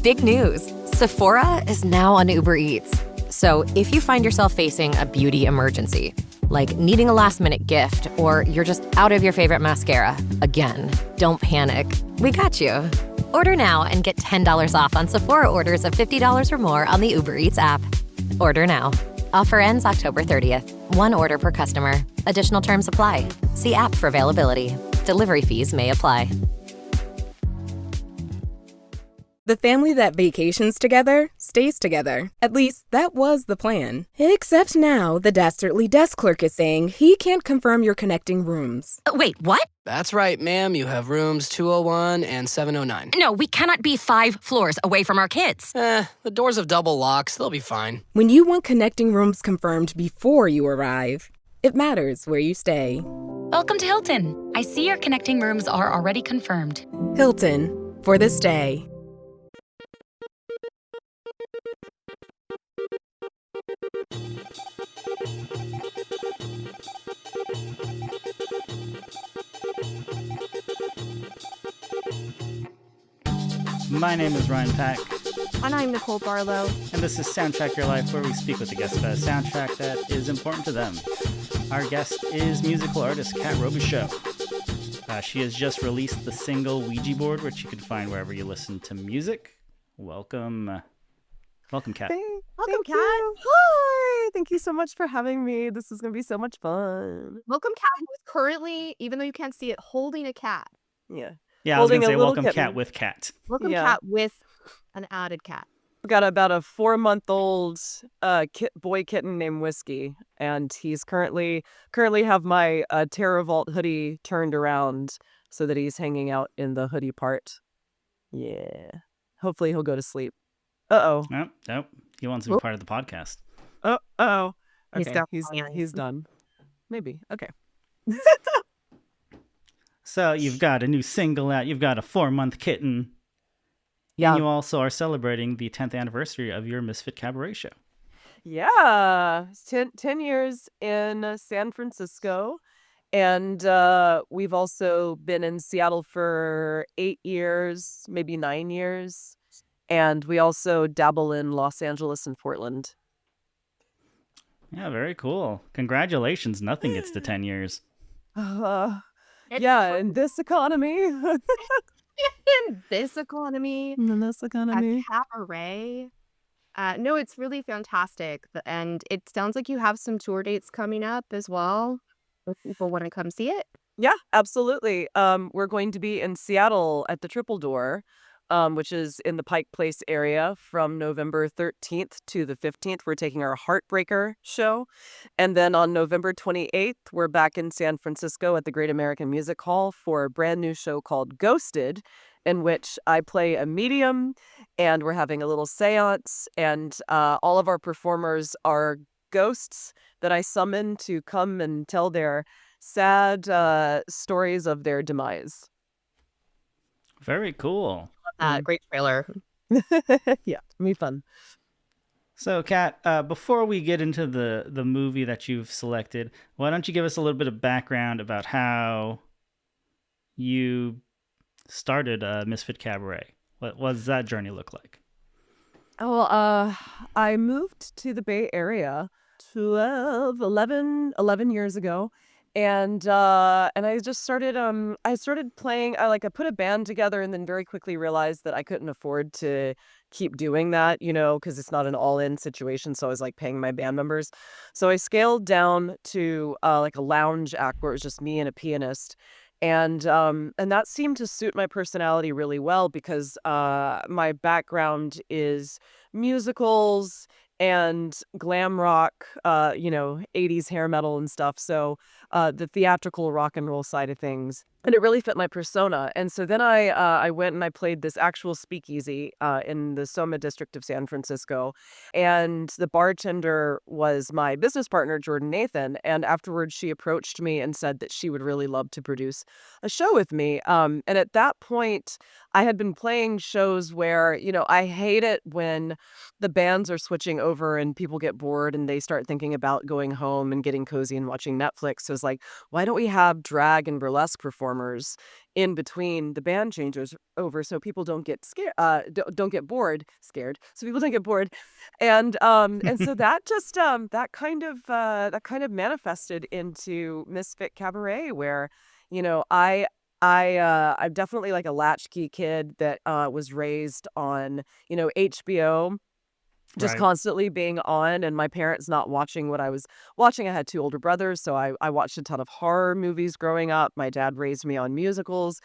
Big news! Sephora is now on Uber Eats. So if you find yourself facing a beauty emergency, like needing a last-minute gift, or you're just out of your favorite mascara, again, don't panic. We got you. Order now and get $10 off on Sephora orders of $50 or more on the Uber Eats app. Order now. Offer ends October 30th. One order per customer. Additional terms apply. See app for availability. Delivery fees may apply. The family that vacations together stays together. At least, that was the plan. Except now, the dastardly desk clerk is saying he can't confirm your connecting rooms. Wait, what? That's right, ma'am. You have rooms 201 and 709. No, we cannot be 5 floors away from our kids. The doors have double locks. They'll be fine. When you want connecting rooms confirmed before you arrive, it matters where you stay. Welcome to Hilton. I see your connecting rooms are already confirmed. Hilton, for the stay. My name is Ryan Pack. And I'm Nicole Barlow. And this is Soundtrack Your Life, where we speak with the guests about a soundtrack that is important to them. Our guest is musical artist Cat Robichaud. She has just released the single Ouija Board, which you can find wherever you listen to music. Welcome, Cat. Welcome, Cat. Hi. Thank you so much for having me. This is going to be so much fun. Welcome, Cat, who is currently, even though you can't see it, holding a cat. Yeah. Yeah, I was going to say Holding a welcome little Cat kitten. with Cat. Welcome, Yeah. Cat, with an added cat. I've got about a 4-month-old boy kitten named Whiskey, and he's currently have my Terror Vault hoodie turned around so that he's hanging out in the hoodie part. Yeah. Hopefully he'll go to sleep. Uh-oh. Nope. He wants to be part of the podcast. Uh-oh. He's Okay. definitely He's done. Maybe. Okay. So you've got a new single out. You've got a 4-month kitten. Yeah. And you also are celebrating the 10th anniversary of your Misfit Cabaret show. Yeah. It's 10 years in San Francisco. And we've also been in Seattle for 8 years, maybe 9 years. And we also dabble in Los Angeles and Portland. Yeah, very cool. Congratulations. Nothing gets to 10 years. Yeah, in this economy. In this economy, In this economy. at Cabaret. No, it's really fantastic. And it sounds like you have some tour dates coming up as well. If people want to come see it. Yeah, absolutely. We're going to be in Seattle at the Triple Door, which is in the Pike Place area from November 13th to the 15th. We're taking our Heartbreaker show. And then on November 28th, we're back in San Francisco at the Great American Music Hall for a brand new show called Ghosted, in which I play a medium, and we're having a little seance, and all of our performers are ghosts that I summon to come and tell their sad stories of their demise. Very cool. Great trailer. Yeah, me fun. So, Kat, before we get into the movie that you've selected, why don't you give us a little bit of background about how you started Misfit Cabaret? What does that journey look like? Oh, I moved to the Bay Area 11 years ago. And I just started playing. I put a band together and then very quickly realized that I couldn't afford to keep doing that, because it's not an all-in situation. So I was paying my band members. So I scaled down to a lounge act where it was just me and a pianist. And that seemed to suit my personality really well because my background is musicals and glam rock, 80s hair metal and stuff. So the theatrical rock and roll side of things. And it really fit my persona. And so then I went and I played this actual speakeasy in the Soma district of San Francisco. And the bartender was my business partner, Jordan Nathan. And afterwards, she approached me and said that she would really love to produce a show with me. And at that point, I had been playing shows where, I hate it when the bands are switching over and people get bored and they start thinking about going home and getting cozy and watching Netflix. So it's why don't we have drag and burlesque performers performers in between the band changes over, so people don't get scared, don't get bored, scared. So people don't get bored, and so that just that kind of manifested into Misfit Cabaret, where you know I'm definitely like a latchkey kid that was raised on HBO just Right. constantly being on, and my parents not watching what I was watching. I had two older brothers, so I watched a ton of horror movies growing up. My dad raised me on musicals.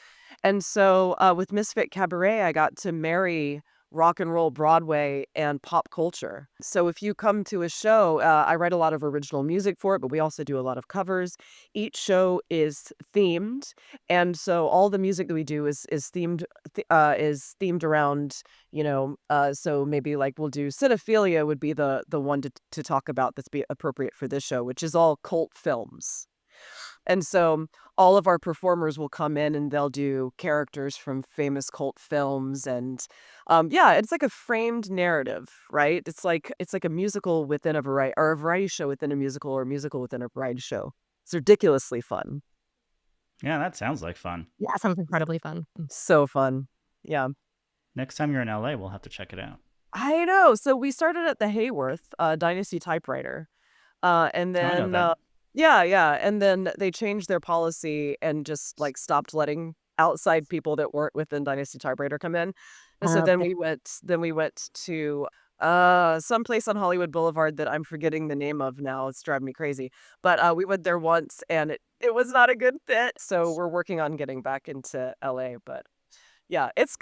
And so with Misfit Cabaret, I got to marry rock and roll Broadway and pop culture. So if you come to a show, I write a lot of original music for it, but we also do a lot of covers. Each show is themed, and so all the music that we do is themed around so maybe like we'll do cinephilia would be the one to talk about that's be appropriate for this show, which is all cult films. And so all of our performers will come in and they'll do characters from famous cult films. And yeah, it's like a framed narrative, right? It's like a musical within a variety, or a variety show within a musical, or a musical within a variety show. It's ridiculously fun. Yeah, that sounds like fun. Yeah, sounds incredibly fun. So fun. Yeah. Next time you're in LA, we'll have to check it out. I know. So we started at the Hayworth Dynasty Typewriter. And Oh, I know then that. yeah, and then they changed their policy and just like stopped letting outside people that weren't within Dynasty Typewriter come in. And so then Okay. we went to some place on Hollywood Boulevard that I'm forgetting the name of now. It's driving me crazy. But we went there once and it was not a good fit. So we're working on getting back into LA. But yeah, it's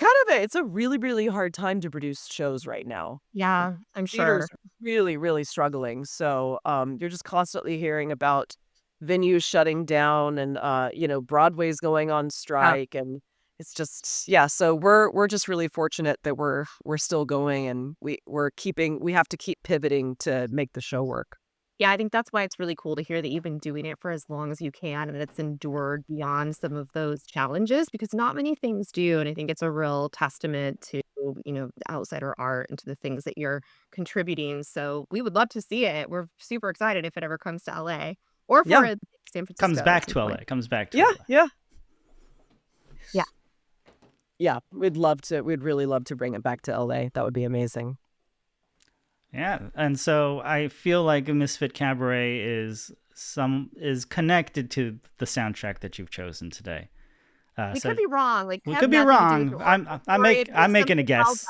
a really, really hard time to produce shows right now. Yeah, I'm Theaters sure. are really, really struggling. So you're just constantly hearing about venues shutting down, and Broadway's going on Yeah. strike, and it's just yeah. So we're just really fortunate that we're still going, and we have to keep pivoting to make the show work. Yeah, I think that's why it's really cool to hear that you've been doing it for as long as you can and it's endured beyond some of those challenges because not many things do. And I think it's a real testament to, the outsider art and to the things that you're contributing. So we would love to see it. We're super excited if it ever comes to LA or for Yeah, San Comes Francisco back at some to LA. point. Comes back to yeah, LA. yeah, Yeah. yeah. We'd love to. We'd really love to bring it back to LA. That would be amazing. Yeah, and so I feel like Misfit Cabaret is connected to the soundtrack that you've chosen today. We So could be wrong. Like, we have could be nothing to do with wrong. your I'm story. If there's making a something else,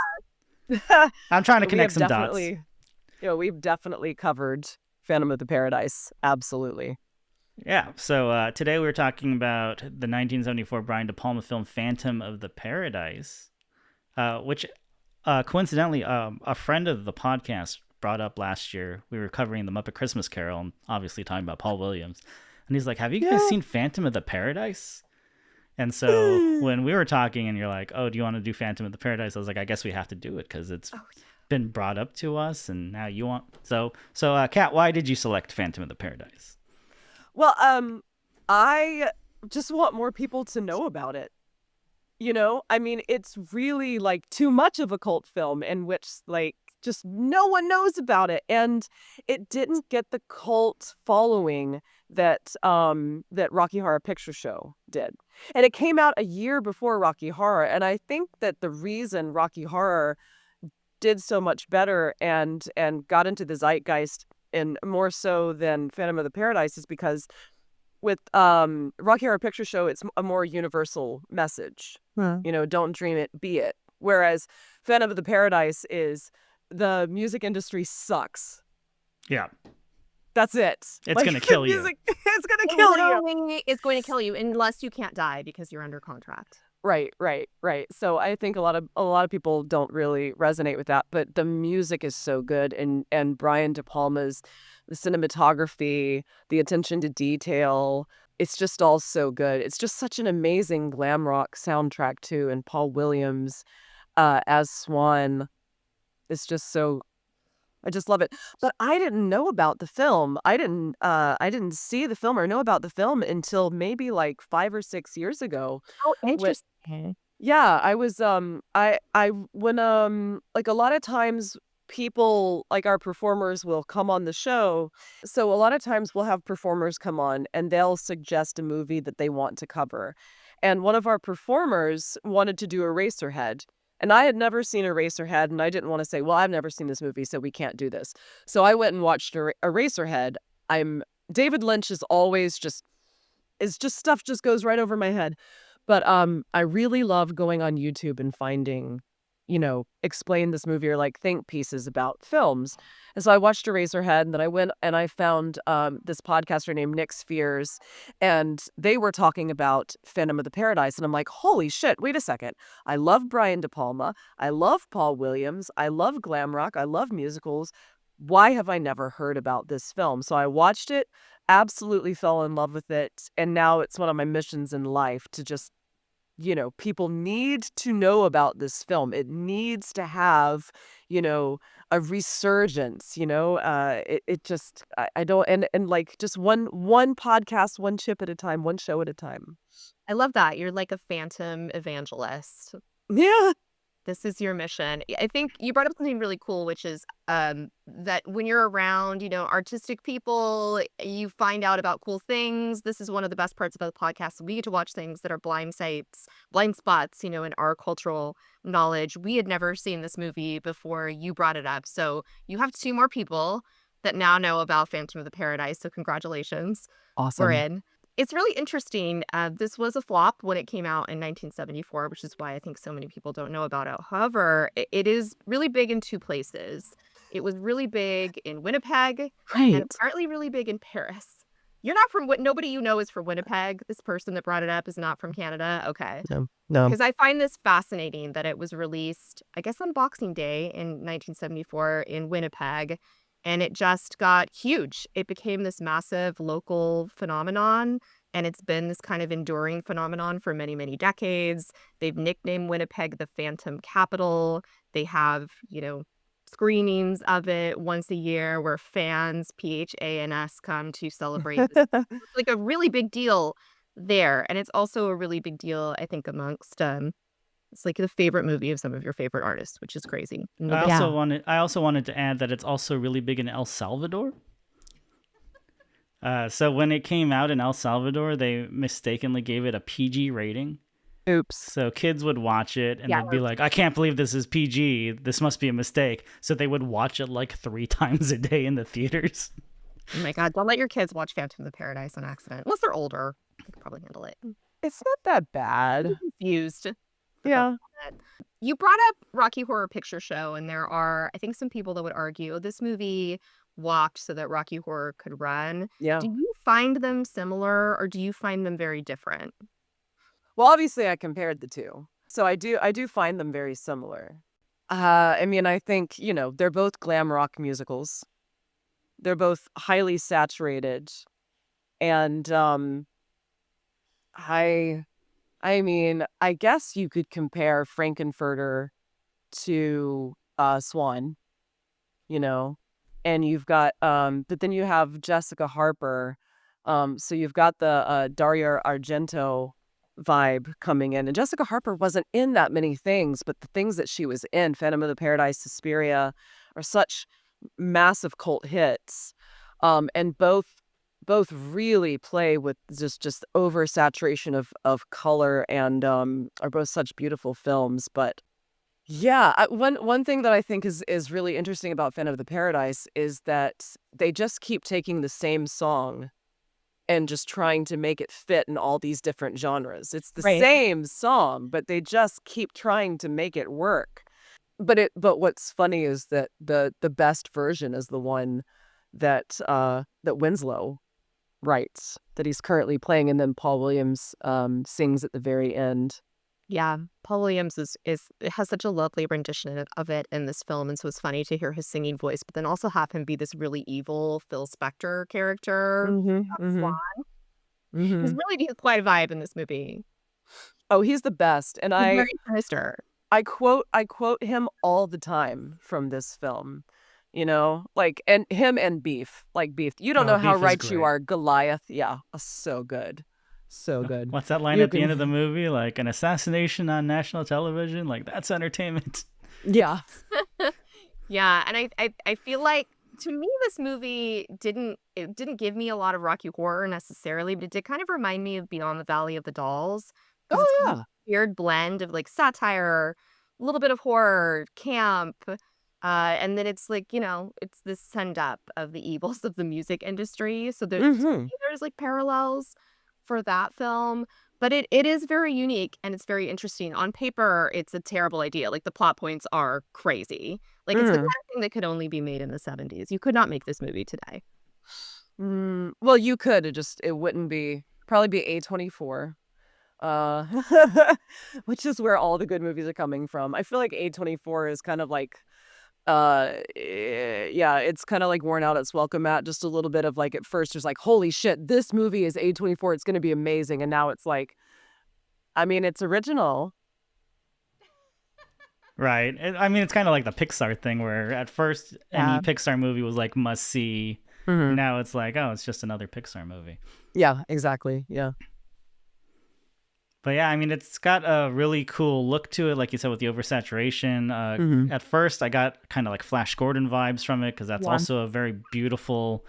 guess. I'm trying to We connect have some dots. definitely, we've definitely covered Phantom of the Paradise. Absolutely. Yeah. So today we're talking about the 1974 Brian De Palma film Phantom of the Paradise, which coincidentally a friend of the podcast brought up last year. We were covering the Muppet Christmas Carol and obviously talking about Paul Williams. And he's like, have you guys seen Phantom of the Paradise? And so when we were talking and you're like, oh, do you want to do Phantom of the Paradise? I was like, I guess we have to do it because it's been brought up to us and now you want. So Kat, why did you select Phantom of the Paradise? Well, I just want more people to know about it. I mean, it's really like too much of a cult film in which like just no one knows about it, and it didn't get the cult following that Rocky Horror Picture Show did. And it came out a year before Rocky Horror, and I think that the reason Rocky Horror did so much better and got into the zeitgeist and more so than Phantom of the Paradise is because with Rocky Horror Picture Show, it's a more universal message. Don't dream it, be it. Whereas Phantom of the Paradise is the music industry sucks. Yeah. That's it. It's going to kill you. It's going to it kill you. literally is going to kill you unless you can't die because you're under contract. Right. So I think a lot of people don't really resonate with that, but the music is so good, and Brian De Palma's the cinematography, the attention to detail, it's just all so good. It's just such an amazing glam rock soundtrack too, and Paul Williams as Swan is just so. I just love it. But I didn't know about the film. I didn't see the film or know about the film until maybe like 5 or 6 years ago. Oh, When, interesting. yeah, I was I when like a lot of times people like our performers will come on the show. So a lot of times we'll have performers come on and they'll suggest a movie that they want to cover. And one of our performers wanted to do Eraserhead. And I had never seen Eraserhead, and I didn't want to say, well, I've never seen this movie, so we can't do this. So I went and watched Eraserhead. David Lynch is always just, it's just stuff just goes right over my head. But I really love going on YouTube and finding, explain this movie or like think pieces about films. And so I watched Eraserhead, and then I went and I found this podcaster named Nick Spheres, and they were talking about Phantom of the Paradise. And I'm like, holy shit, wait a second. I love Brian De Palma. I love Paul Williams. I love glam rock. I love musicals. Why have I never heard about this film? So I watched it, absolutely fell in love with it. And now it's one of my missions in life to just, people need to know about this film. It needs to have, a resurgence, it just, I don't, and like just one podcast, one chip at a time, one show at a time. I love that. You're like a phantom evangelist. Yeah. This is your mission. I think you brought up something really cool, which is that when you're around, artistic people, you find out about cool things. This is one of the best parts about the podcast. We get to watch things that are blind spots, in our cultural knowledge. We had never seen this movie before you brought it up. So you have 2 more people that now know about Phantom of the Paradise. So congratulations. Awesome. We're in. It's really interesting. This was a flop when it came out in 1974, which is why I think so many people don't know about it. However, it is really big in 2 places. It was really big in Winnipeg and partly really big in Paris. You're not from nobody you know is from Winnipeg. This person that brought it up is not from Canada. Okay. No. Because I find this fascinating that it was released, I guess, on Boxing Day in 1974 in Winnipeg. And it just got huge. It became this massive local phenomenon, and it's been this kind of enduring phenomenon for many, many decades. They've nicknamed Winnipeg the Phantom Capital. They have, screenings of it once a year where fans, PHANS, come to celebrate this. It's like a really big deal there. And it's also a really big deal, I think, amongst it's like the favorite movie of some of your favorite artists, which is crazy. I also wanted to add that it's also really big in El Salvador. So when it came out in El Salvador, they mistakenly gave it a PG rating. Oops. So kids would watch it and they'd be like, I can't believe this is PG. This must be a mistake. So they would watch it like 3 times a day in the theaters. Oh my God, don't let your kids watch Phantom of the Paradise on accident. Unless they're older. They could probably handle it. It's not that bad. I'm confused. Yeah. You brought up Rocky Horror Picture Show, and there are, I think, some people that would argue this movie walked so that Rocky Horror could run. Yeah. Do you find them similar, or do you find them very different? Well, obviously I compared the 2. So I do find them very similar. I think, they're both glam rock musicals. They're both highly saturated. And I guess you could compare Frankenfurter to Swan, and you've got but then you have Jessica Harper. So you've got the Dario Argento vibe coming in. And Jessica Harper wasn't in that many things, but the things that she was in, Phantom of the Paradise, Suspiria, are such massive cult hits. And both really play with just oversaturation of color and are both such beautiful films. But yeah, one thing that I think is really interesting about Phantom of the Paradise is that they just keep taking the same song and just trying to make it fit in all these different genres. It's the same song, but they just keep trying to make it work. But what's funny is that the best version is the one that Winslow writes, that he's currently playing, and then Paul Williams sings at the very end. Yeah, Paul Williams has such a lovely rendition of it in this film, and so it's funny to hear his singing voice, but then also have him be this really evil Phil Spector character. Swan. He's really quite a vibe in this movie. Oh, he's the best, and He's very sinister. I quote him all the time from this film. And him and Beef. You don't know how right you are, Goliath. Yeah, so good. So good. What's that line at the end of the movie? Like, an assassination on national television? Like, that's entertainment. Yeah. Yeah, and I feel like, to me, this movie didn't give me a lot of Rocky Horror necessarily, but it did kind of remind me of Beyond the Valley of the Dolls, 'Cause it's Oh, kind of yeah. a weird blend of, like, satire, a little bit of horror, camp, and then it's like, it's this send up of the evils of the music industry. So to Hmm. me, there's like parallels for that film, but it is very unique and it's very interesting. On paper, it's a terrible idea. Like the plot points are crazy. Like it's the kind Mm. of thing that could only be made in the 70s. You could not make this movie today. Well, you could. It wouldn't be probably be A24. Uh, which is where all the good movies are coming from. I feel like A24 is kind of like, yeah, it's kind of like worn out its welcome mat just a little bit of like at first there's like, holy shit, this movie is A24, it's going to be amazing. And now it's like, I mean, it's original. Right. I mean, it's kind of like the Pixar thing where at first any Yeah. Pixar movie was like must see. Hmm. Now it's like, oh, it's just another Pixar movie. Yeah, exactly. Yeah. But yeah, I mean, it's got a really cool look to it, like you said, with the oversaturation. Hmm. At first, I got kind of like Flash Gordon vibes from it because that's Yeah. also a very beautiful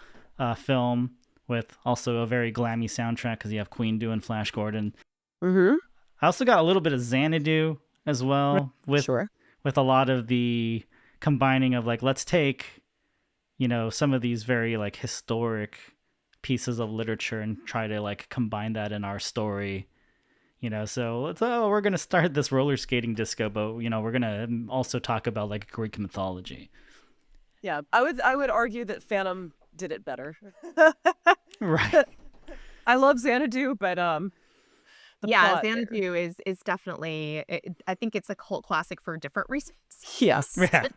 film with also a very glammy soundtrack because you have Queen doing Flash Gordon. Hmm. I also got a little bit of Xanadu as well Sure. with a lot of the combining of like, let's take, some of these very like historic pieces of literature and try to like combine that in our story. So we're going to start this roller skating disco, but, we're going to also talk about like Greek mythology. Yeah, I would argue that Phantom did it better. Right. I love Xanadu, but the Yeah, plot Xanadu is definitely. I think it's a cult classic for different reasons. Yes. Yeah.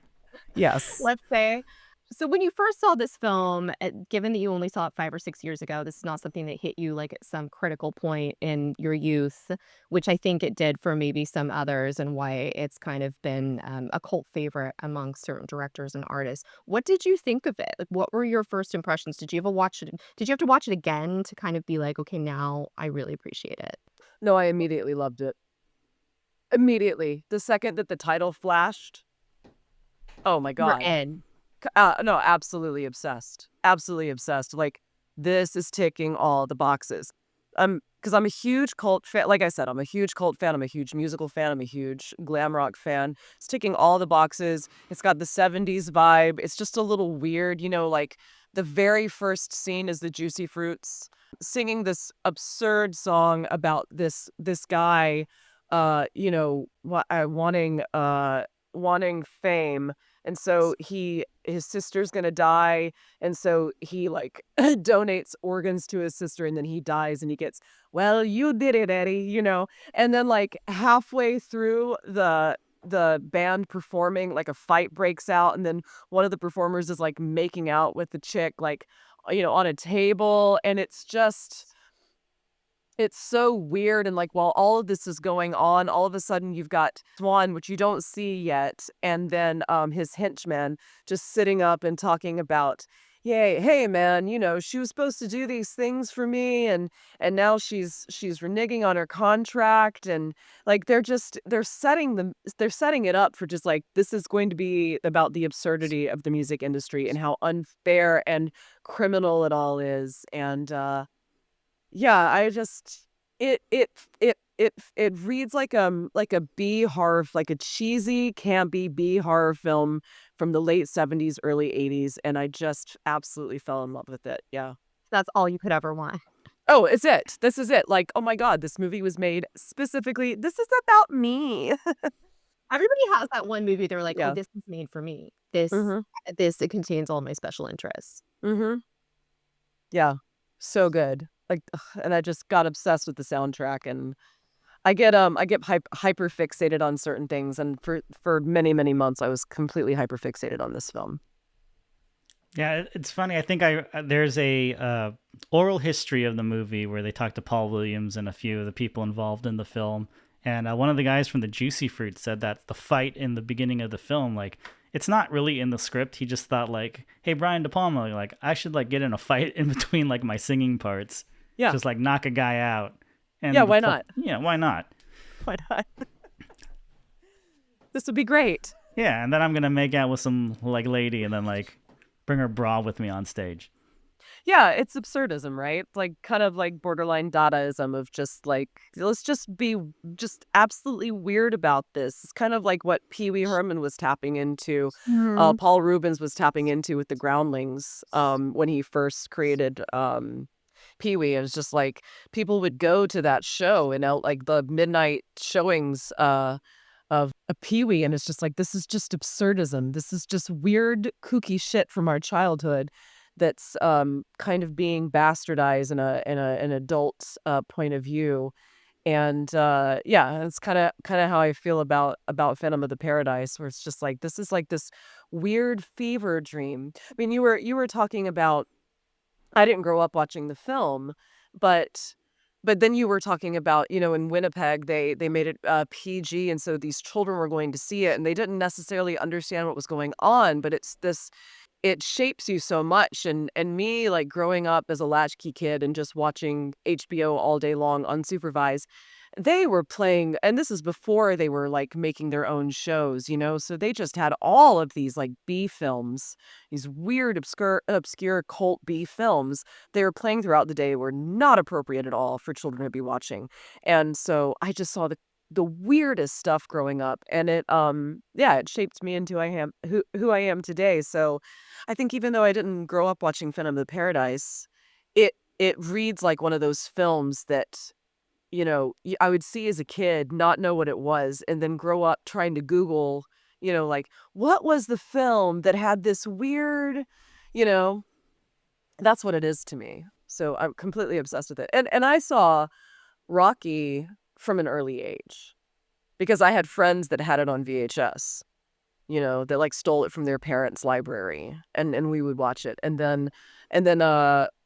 Yes. Let's say. So when you first saw this film, given that you only saw it 5 or 6 years ago, this is not something that hit you like at some critical point in your youth, which I think it did for maybe some others, and why it's kind of been a cult favorite among certain directors and artists. What did you think of it? Like, what were your first impressions? Did you ever watch it? Did you have to watch it again to kind of be like, okay, now I really appreciate it? No, I immediately loved it. Immediately. The second that the title flashed, oh my We're God. in. No, absolutely obsessed. Absolutely obsessed. Like, this is ticking all the boxes. Because I'm a huge cult fan. Like I said, I'm a huge cult fan. I'm a huge musical fan. I'm a huge glam rock fan. It's ticking all the boxes. It's got the 70s vibe. It's just a little weird, like the very first scene is the Juicy Fruits singing this absurd song about this guy wanting fame. And so his sister's gonna die, and so he like donates organs to his sister, and then he dies, and he gets, well, you did it, Eddie. And then like halfway through the band performing, like a fight breaks out, and then one of the performers is like making out with the chick, like on a table, and it's so weird. And like while all of this is going on, all of a sudden you've got Swan, which you don't see yet, and then his henchman just sitting up and talking about, yay, hey man, she was supposed to do these things for me, and now she's reneging on her contract. And like they're setting it up for just like, this is going to be about the absurdity of the music industry and how unfair and criminal it all is. And yeah, I just it reads like a B horror, like a cheesy, campy B horror film from the late 70s, early 80s, and I just absolutely fell in love with it. Yeah. That's all you could ever want. Oh, it's it. This is it. Like, oh my God, this movie was made specifically. This is about me. Everybody has that one movie they're like, oh, Yeah. this is made for me. This Mm-hmm. it contains all my special interests. Mm-hmm. Yeah. So good. Like, and I just got obsessed with the soundtrack, and I get hyper fixated on certain things, and for many, many months I was completely hyper fixated on this film. Yeah, it's funny. I think there's a oral history of the movie where they talked to Paul Williams and a few of the people involved in the film. And one of the guys from the Juicy Fruit said that the fight in the beginning of the film, like, it's not really in the script. He just thought like, hey, Brian De Palma, like, I should like get in a fight in between like my singing parts. Yeah. Just like knock a guy out. And yeah, why not? Yeah, why not? Why not? This would be great. Yeah, and then I'm going to make out with some like lady and then like bring her bra with me on stage. Yeah, it's absurdism, right? Like kind of like borderline Dadaism of just like, let's just be just absolutely weird about this. It's kind of like what Pee Wee Herman was tapping into, Mhm. Paul Rubens was tapping into with the Groundlings when he first created Pee Wee. It was just like people would go to that show and out like the midnight showings of a Pee Wee, and it's just like, this is just absurdism. This is just weird, kooky shit from our childhood that's kind of being bastardized in an adult point of view. And yeah, it's kind of how I feel about Phantom of the Paradise, where it's just like, this is like this weird fever dream. I mean, you were talking about, I didn't grow up watching the film, but then you were talking about, in Winnipeg, they made it PG, and so these children were going to see it, and they didn't necessarily understand what was going on, but it shapes you so much. And me, like, growing up as a latchkey kid and just watching HBO all day long unsupervised, they were playing, and this is before they were like making their own shows, so they just had all of these like B films, these weird obscure cult B films they were playing throughout the day, were not appropriate at all for children to be watching. And so I just saw the weirdest stuff growing up, and it shaped me into who I am today. So I think even though I didn't grow up watching Phantom of the Paradise, it reads like one of those films that I would see as a kid, not know what it was, and then grow up trying to Google, like, what was the film that had this weird, you know, that's what it is to me. So I'm completely obsessed with it. And I saw Rocky from an early age because I had friends that had it on VHS, that like stole it from their parents' library, and we would watch it. And then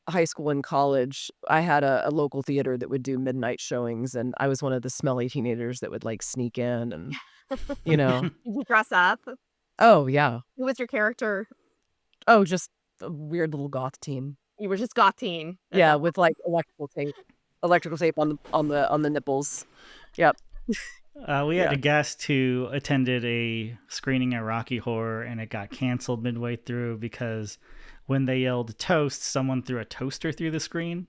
high school and college, I had a local theater that would do midnight showings, and I was one of the smelly teenagers that would like sneak in and you know. Did you dress up? Oh yeah. Who was your character? Oh, just a weird little goth teen. You were just goth teen. Yeah, with like electrical tape on the nipples. Yep. We had Yeah. a guest who attended a screening at Rocky Horror, and it got canceled midway through because when they yelled toast, someone threw a toaster through the screen.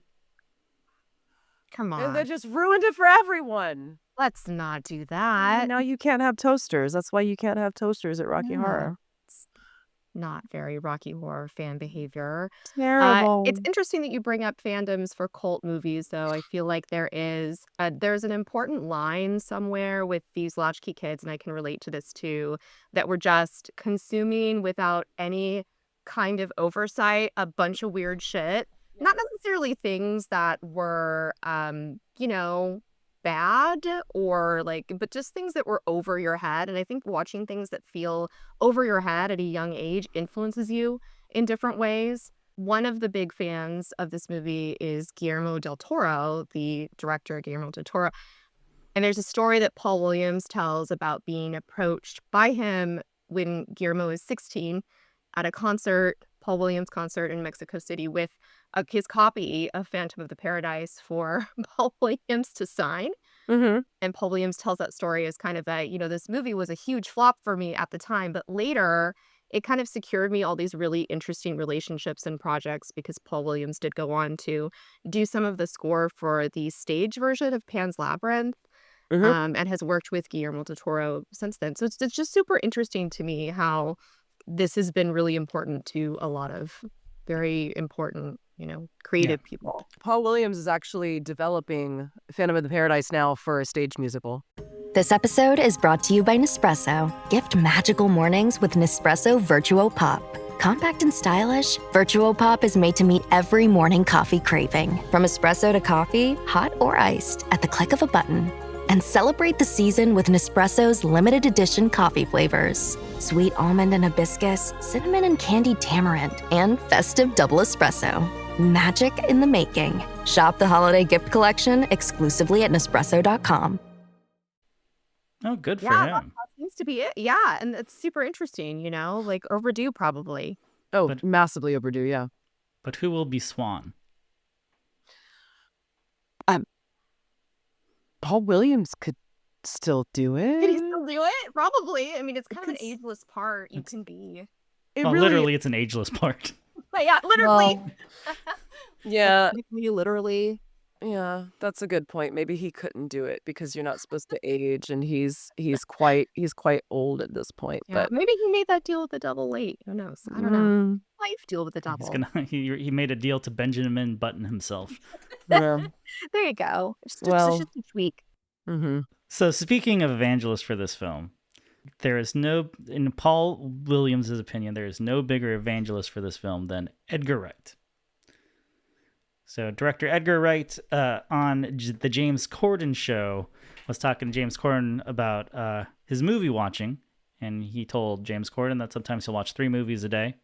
Come And they on. just ruined it for everyone. Let's not do And that. now you can't have toasters. That's why you can't have toasters at Rocky Yeah. Horror. It's not very Rocky Horror fan behavior. Terrible. It's interesting that you bring up fandoms for cult movies, though. I feel like there's an important line somewhere with these latchkey kids, and I can relate to this too, that we're just consuming without any kind of oversight a bunch of weird shit. Not necessarily things that were, bad or like, but just things that were over your head. And I think watching things that feel over your head at a young age influences you in different ways. One of the big fans of this movie is Guillermo del Toro, the director Guillermo del Toro. And there's a story that Paul Williams tells about being approached by him when Guillermo is 16 at a concert, Paul Williams concert in Mexico City, with his copy of Phantom of the Paradise for Paul Williams to sign. Mm-hmm. And Paul Williams tells that story as kind of this movie was a huge flop for me at the time, but later it kind of secured me all these really interesting relationships and projects because Paul Williams did go on to do some of the score for the stage version of Pan's Labyrinth. Mm-hmm. And has worked with Guillermo del Toro since then. So it's just super interesting to me how this has been really important to a lot of very important, creative people. Paul Williams is actually developing Phantom of the Paradise now for a stage musical. This episode is brought to you by Nespresso. Gift magical mornings with Nespresso Virtuo Pop. Compact and stylish, Virtuo Pop is made to meet every morning coffee craving. From espresso to coffee, hot or iced, at the click of a button. And celebrate the season with Nespresso's limited edition coffee flavors. Sweet almond and hibiscus, cinnamon and candied tamarind, and festive double espresso. Magic in the making. Shop the holiday gift collection exclusively at Nespresso.com. Oh, good for Yeah, that him. seems to be it. Yeah, and it's super interesting, like overdue probably. Oh, But- massively overdue, yeah. But who will be Swan? Paul Williams could still do it. Can he still do it? Probably. I mean, it's kind of an Because ageless part you It's- can be. It Well, really, literally, it's an ageless part. But yeah, literally. Well, yeah, Literally. yeah, that's a good point. Maybe he couldn't do it because you're not supposed to age, and he's quite old at this point. Yeah, But maybe he made that deal with the devil late. Who knows? I don't know. mm, Life deal with the He's devil. gonna he made a deal to Benjamin Button himself. yeah, There you go. It's well, just a tweak. mm-hmm. So speaking of evangelists for this film, there is no, in Paul Williams' opinion, there is no bigger evangelist for this film than Edgar Wright. So director Edgar Wright on the James Corden show was talking to James Corden about his movie watching, and he told James Corden that sometimes he'll watch 3 movies a day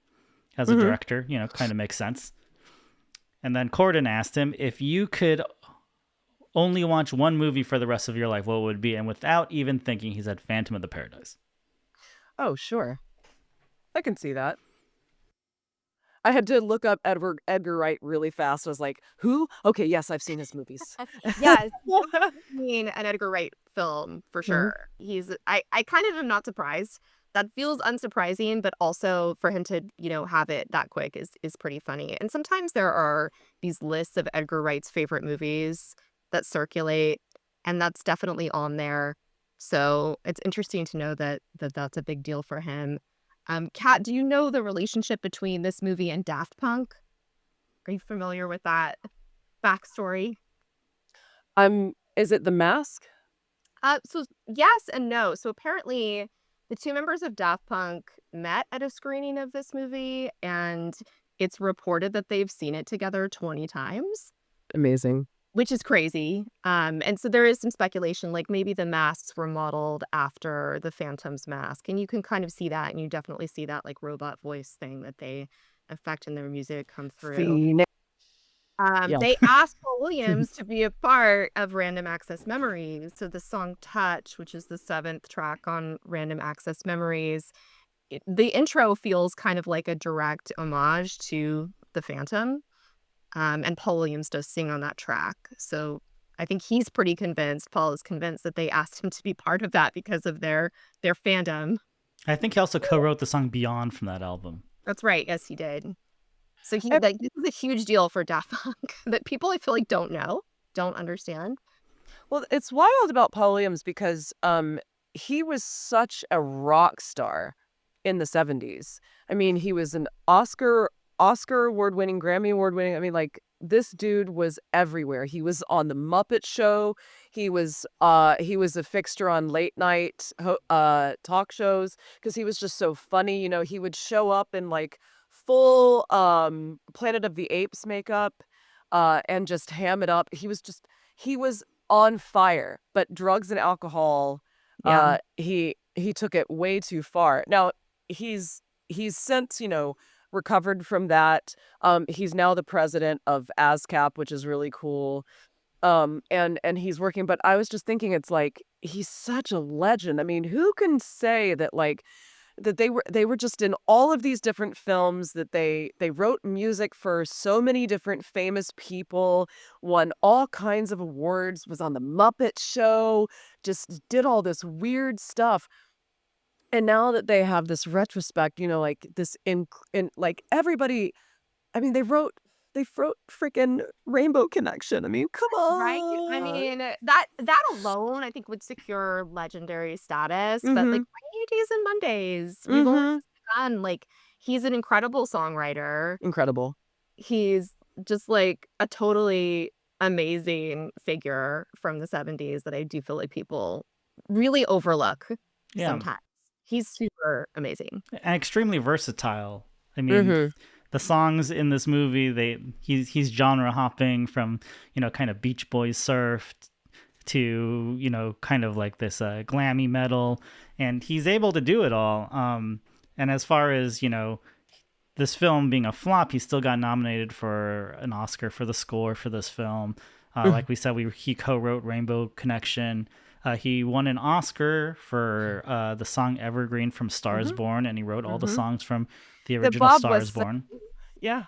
as a director. You know, kind of makes sense. And then Corden asked him, if you could only watch one movie for the rest of your life, what would it be? And without even thinking, he said Phantom of the Paradise. Oh, sure. I can see that. I had to look up Edgar Wright really fast. I was like, who? Okay, yes, I've seen his movies. Yes, I mean an Edgar Wright film for sure. I kind of am not surprised. That feels unsurprising, but also for him to, have it that quick is pretty funny. And sometimes there are these lists of Edgar Wright's favorite movies that circulate, and that's definitely on there. So it's interesting to know that that's a big deal for him. Kat, do you know the relationship between this movie and Daft Punk? Are you familiar with that backstory? Is it The Mask? So yes and no. So apparently the 2 members of Daft Punk met at a screening of this movie, and it's reported that they've seen it together 20 times. Amazing. Which is crazy. And so there is some speculation, like maybe the masks were modeled after the Phantom's mask. And you can kind of see that, and you definitely see that like robot voice thing that they affect in their music come through. Phoenix. Yeah. They asked Paul Williams to be a part of Random Access Memories. So the song Touch, which is the 7th track on Random Access Memories, the intro feels kind of like a direct homage to the Phantom. And Paul Williams does sing on that track. So I think he's pretty convinced, Paul is convinced, that they asked him to be part of that because of their fandom. I think he also co-wrote the song Beyond from that album. That's right. Yes, he did. So this is a huge deal for Daft Punk that people, I feel like, don't understand. Well, it's wild about Paul Williams because he was such a rock star in the 70s. I mean, he was an Oscar award-winning, Grammy award-winning. I mean, like, this dude was everywhere. He was on the Muppet Show. He was a fixture on late night talk shows because he was just so funny. You know, he would show up in like full Planet of the Apes makeup and just ham it up. He was on fire, but drugs and alcohol, he took it way too far. Now he's since, recovered from that. He's now the president of ASCAP, which is really cool. And he's working, but I was just thinking, it's like, he's such a legend. I mean, who can say that, like, that they were just in all of these different films, that they wrote music for so many different famous people, won all kinds of awards, was on the Muppet Show, just did all this weird stuff. And now that they have this retrospect, like this in like everybody, I mean, they wrote freaking Rainbow Connection. I mean, come on. Right? I mean, that alone, I think, would secure legendary status. But like Rainy Days and Mondays, we've only done, like, he's an incredible songwriter. Incredible. He's just like a totally amazing figure from the 70s that I do feel like people really overlook sometimes. He's super amazing. And extremely versatile. I mean, the songs in this movie, he's genre hopping from, kind of Beach Boys surf to, kind of like this glammy metal. And he's able to do it all. And as far as, this film being a flop, he still got nominated for an Oscar for the score for this film. Like we said, he co-wrote Rainbow Connection. He won an Oscar for the song Evergreen from Stars Born, and he wrote all the songs from the original Stars Born. Yeah.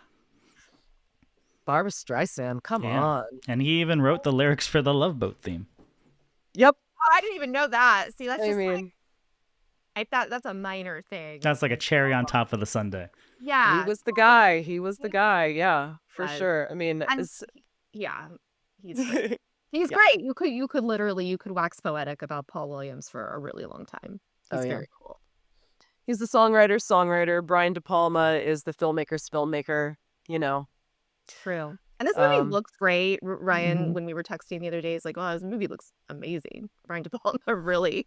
Barbra Streisand, come on. And he even wrote the lyrics for the Love Boat theme. Yep. Oh, I didn't even know that. See, that's just like... That's a minor thing. That's like a cherry on top of the sundae. Yeah. He was the guy. He was the guy. Yeah, for Yes. sure. I mean, And yeah, he's great. He's great. You could literally wax poetic about Paul Williams for a really long time. He's very cool. he's the songwriter. Brian De Palma is the filmmaker's filmmaker. You know. True. And this movie Um, looks great. Ryan, mhm. when we were texting the other day, is like, "Oh, this movie looks amazing." Brian De Palma really,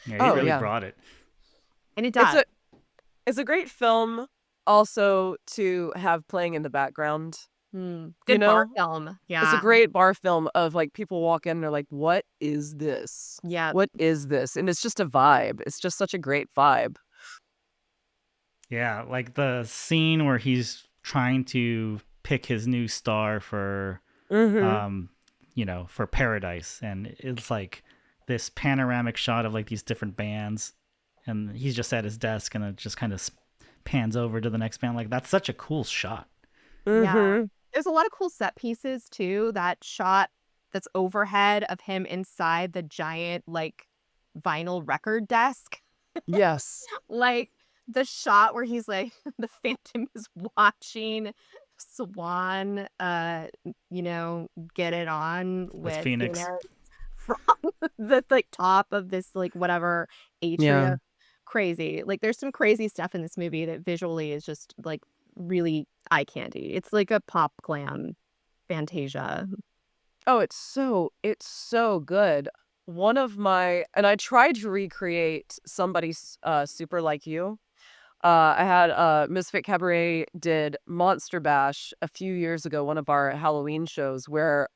Yeah, Oh, he really yeah. brought it. and it It's does. it's a great film also to have playing in the background. Good bar know? film. It's Yeah. a great bar film of like people walk in and they're like, "What is this? Yeah. What is this?" And it's just a vibe. It's just such a great vibe. Yeah, like the scene where he's trying to pick his new star for Mm-hmm. for Paradise, and it's like this panoramic shot of like these different bands, and he's just at his desk, and it just kind of pans over to the next band. Like that's such a cool shot. Yeah. Mm-hmm. There's a lot of cool set pieces too. That shot that's overhead of him inside the giant like vinyl record desk. Yes. Like the shot where he's like the Phantom is watching Swan get it on with Phoenix. from the like top of this like whatever atria. Yeah. Crazy. Like there's some crazy stuff in this movie that visually is just like really eye candy. It's like a pop glam Fantasia. Oh, it's so good. And I tried to recreate somebody's Super Like You. I had Misfit Cabaret did Monster Bash a few years ago, one of our Halloween shows, where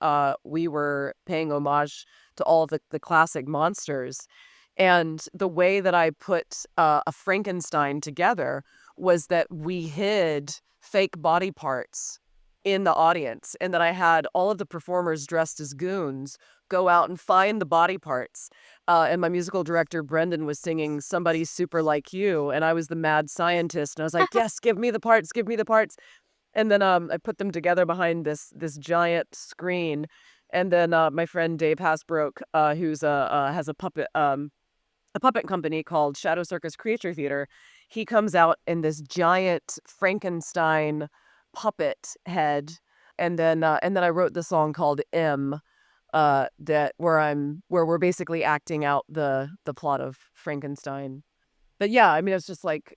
we were paying homage to all of the classic monsters. And the way that I put a Frankenstein together was that we hid fake body parts in the audience, and that I had all of the performers dressed as goons go out and find the body parts. And my musical director, Brendan, was singing Somebody Super Like You, and I was the mad scientist. And I was like, yes, give me the parts, give me the parts. And then I put them together behind this giant screen. And then my friend Dave Hasbrook, who's has a puppet company called Shadow Circus Creature Theater, he comes out in this giant Frankenstein puppet head, and then I wrote the song called M, that where we're basically acting out the plot of Frankenstein. But yeah, I mean, it's just like,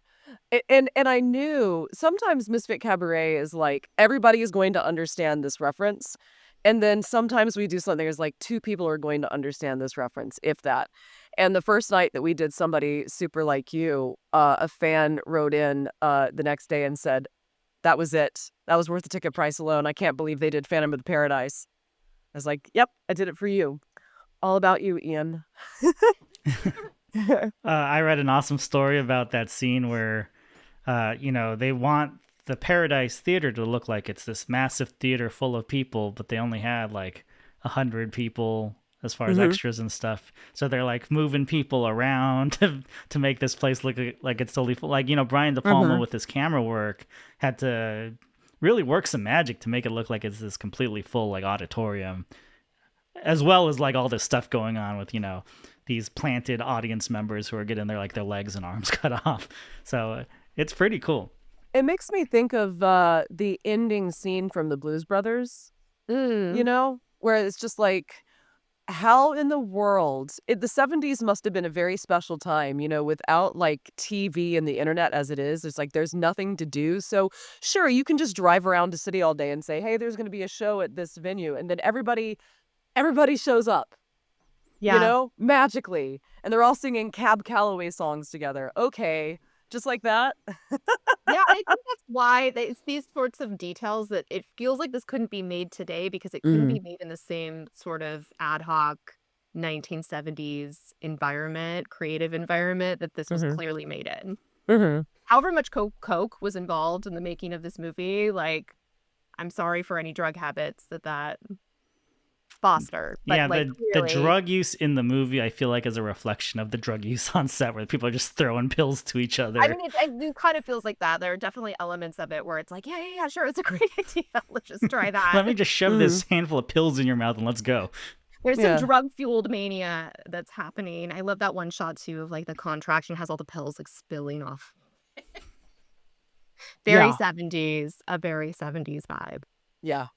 and I knew sometimes Misfit Cabaret is like everybody is going to understand this reference, and then sometimes we do something as like two people are going to understand this reference, if that. And the first night that we did Somebody Super Like You, a fan wrote in the next day and said, that was it. That was worth the ticket price alone. I can't believe they did Phantom of the Paradise. I was like, yep, I did it for you. All about you, Ian. I read an awesome story about that scene where, they want the Paradise Theater to look like it's this massive theater full of people, but they only had like 100 people as far as extras and stuff. So they're like moving people around to make this place look like it's totally full. Like, Brian De Palma with his camera work had to really work some magic to make it look like it's this completely full like auditorium, as well as like all this stuff going on with, these planted audience members who are getting their legs and arms cut off. So it's pretty cool. It makes me think of the ending scene from the Blues Brothers, where it's just like, how in the world, the 70s must have been a very special time, without like TV and the internet as it is. There's nothing to do. So sure, you can just drive around the city all day and say, hey, there's going to be a show at this venue. And then everybody shows up, magically. And they're all singing Cab Calloway songs together. Okay. Just like that. Yeah, I think that's why it's these sorts of details that it feels like this couldn't be made today, because it couldn't be made in the same sort of ad hoc 1970s environment, creative environment that this was clearly made in. However much coke was involved in the making of this movie, like, I'm sorry for any drug habits that fostered. But Yeah, like, the clearly, drug use in the movie, I feel like, is a reflection of the drug use on set, where people are just throwing pills to each other. I mean, it kind of feels like that. There are definitely elements of it where it's like, yeah, sure, it's a great idea. Let's just try that. Let me just shove this handful of pills in your mouth and let's go. There's some Yeah. drug-fueled mania that's happening. I love that one shot too of like the contraction has all the pills like spilling off. Very Yeah. 70s, a very 70s vibe. Yeah.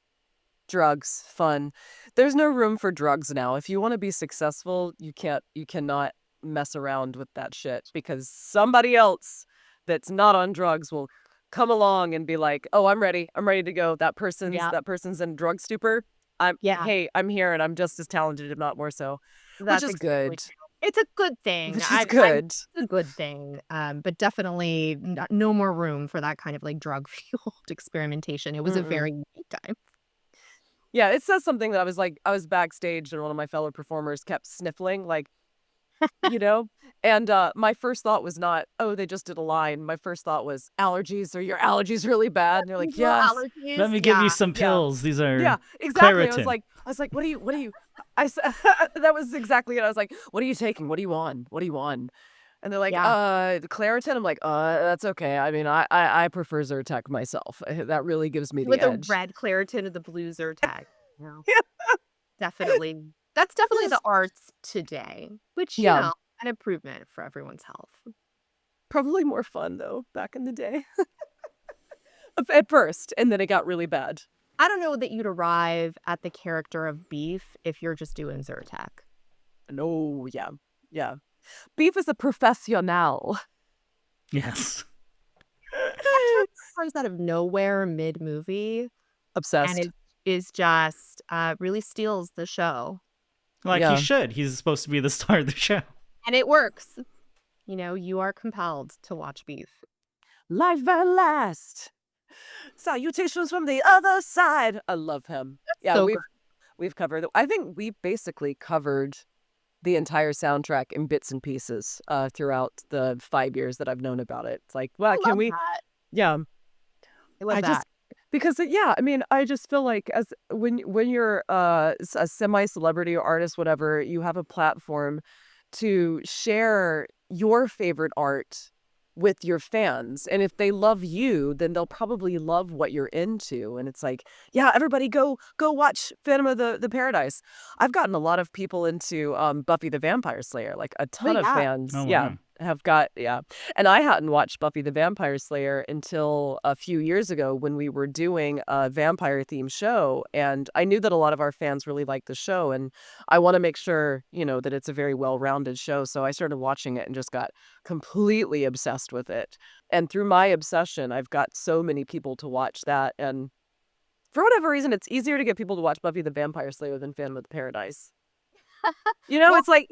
Drugs, fun. There's no room for drugs now. If you want to be successful, you cannot mess around with that shit because somebody else that's not on drugs will come along and be like, "Oh, I'm ready. I'm ready to go. Yeah. That person's in drug stupor. Yeah. I'm here and I'm just as talented, if not more so." Which That's is exactly good. true. It's a good thing. Which is I good. It's a good thing. But definitely no more room for that kind of like drug-fueled experimentation. It was a Mm-mm. very unique time. Yeah, it says something that I was backstage and one of my fellow performers kept sniffling, like, you know? And my first thought was not, oh, they just did a line. My first thought was, allergies, are your allergies really bad? And they're like, Seasonal yes. allergies. Let me give you Yeah. some Yeah. pills. These Yeah, are exactly. Claritin. I was like, what are you, I said, that was exactly it. I was like, what are you taking? What do you want? What do you want? And they're like, Yeah. the Claritin. I'm like, that's okay. I mean, I prefer Zyrtec myself. That really gives me the With the edge. red Claritin and the blue Zyrtec. Yeah. Yeah. Definitely. That's definitely the Yes. arts today, which, Yeah. an improvement for everyone's health. Probably more fun though, back in the day. At first, and then it got really bad. I don't know that you'd arrive at the character of Beef if you're just doing Zyrtec. No, yeah. Yeah. Beef is a professional. Yes. That comes out of nowhere mid-movie, and Obsessed. it is just really steals the show. Like Yeah. he should. He's supposed to be the star of the show. And it works. You are compelled to watch Beef. Life at last. Salutations from the other side. I love him. Yeah, So we've covered. I think we basically covered the entire soundtrack in bits and pieces throughout the 5 years that I've known about it. It's like, well, I can love we? that. Yeah, I love I that. just because yeah, I mean, I just feel like as when you're a semi-celebrity or artist, whatever, you have a platform to share your favorite art with your fans. And if they love you, then they'll probably love what you're into. And it's like, yeah, everybody go watch Phantom of the Paradise. I've gotten a lot of people into Buffy the Vampire Slayer, like a ton of yeah. fans. Oh, Yeah. wow. Have got, yeah. And I hadn't watched Buffy the Vampire Slayer until a few years ago when we were doing a vampire themed show. And I knew that a lot of our fans really liked the show. And I want to make sure, that it's a very well-rounded show. So I started watching it and just got completely obsessed with it. And through my obsession, I've got so many people to watch that. And for whatever reason, it's easier to get people to watch Buffy the Vampire Slayer than Phantom of the Paradise. Well, It's like,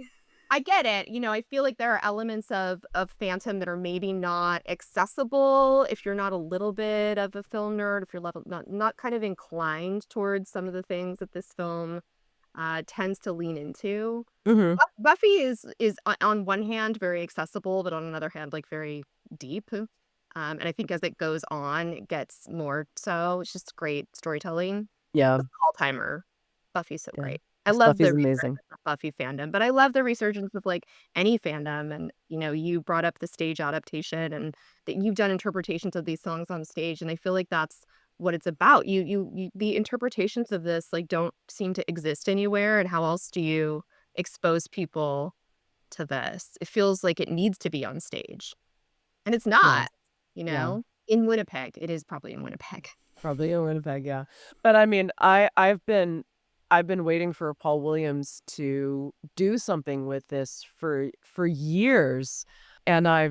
I get it. I feel like there are elements of Phantom that are maybe not accessible if you're not a little bit of a film nerd, if you're not kind of inclined towards some of the things that this film tends to lean into. mhm. Buffy is on one hand very accessible, but on another hand like very deep. And I think as it goes on, it gets more so. It's just great storytelling. Yeah. All-timer. Buffy's so Yeah. great. I This love Buffy's the amazing. resurgence of Buffy fandom, but I love the resurgence of like any fandom. And you brought up the stage adaptation, and that you've done interpretations of these songs on stage, and I feel like that's what it's about. You the interpretations of this like don't seem to exist anywhere, and how else do you expose people to this? It feels like it needs to be on stage, and it's Yeah. not. Yeah. In Winnipeg, it is probably in Winnipeg. Probably in Winnipeg, yeah. But I mean, I've been waiting for Paul Williams to do something with this for years, and I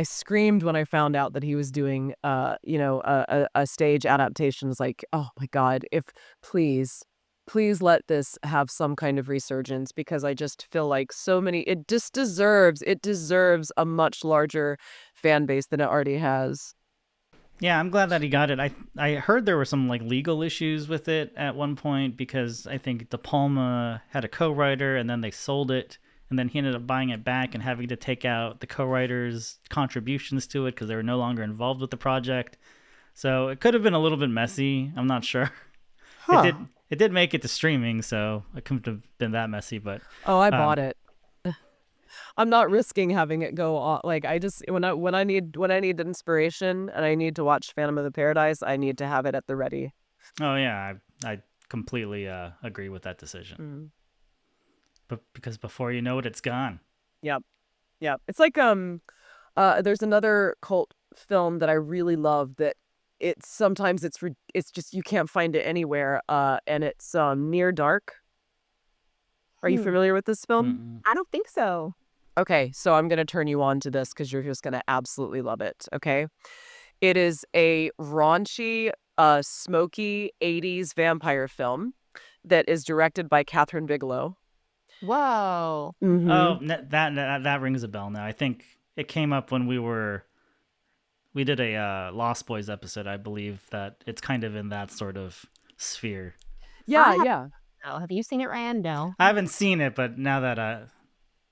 screamed when I found out that he was doing a stage adaptation. It's like, oh my God, if please let this have some kind of resurgence, because I just feel like it deserves a much larger fan base than it already has. Yeah, I'm glad that he got it. I heard there were some like legal issues with it at one point because I think De Palma had a co-writer and then they sold it, and then he ended up buying it back and having to take out the co-writer's contributions to it because they were no longer involved with the project. So it could have been a little bit messy. I'm not sure. Huh. It did make it to streaming, so it couldn't have been that messy. But Oh, I bought it. I'm not risking having it go on. Like, I just when I need inspiration and I need to watch Phantom of the Paradise, I need to have it at the ready. oh yeah, I completely agree with that decision. but because before you know it, it's gone. Yep. Yep. It's like there's another cult film that I really love that it's just you can't find it anywhere. And it's Near Dark. Are you familiar with this film? Mm-mm. I don't think so. Okay, so I'm gonna turn you on to this because you're just gonna absolutely love it. Okay, it is a raunchy, smoky '80s vampire film that is directed by Catherine Bigelow. Whoa. Mm-hmm. Oh, that rings a bell now. I think it came up when we did a Lost Boys episode. I believe that it's kind of in that sort of sphere. Yeah. Oh, have you seen it, Ryan? No. I haven't seen it, but now that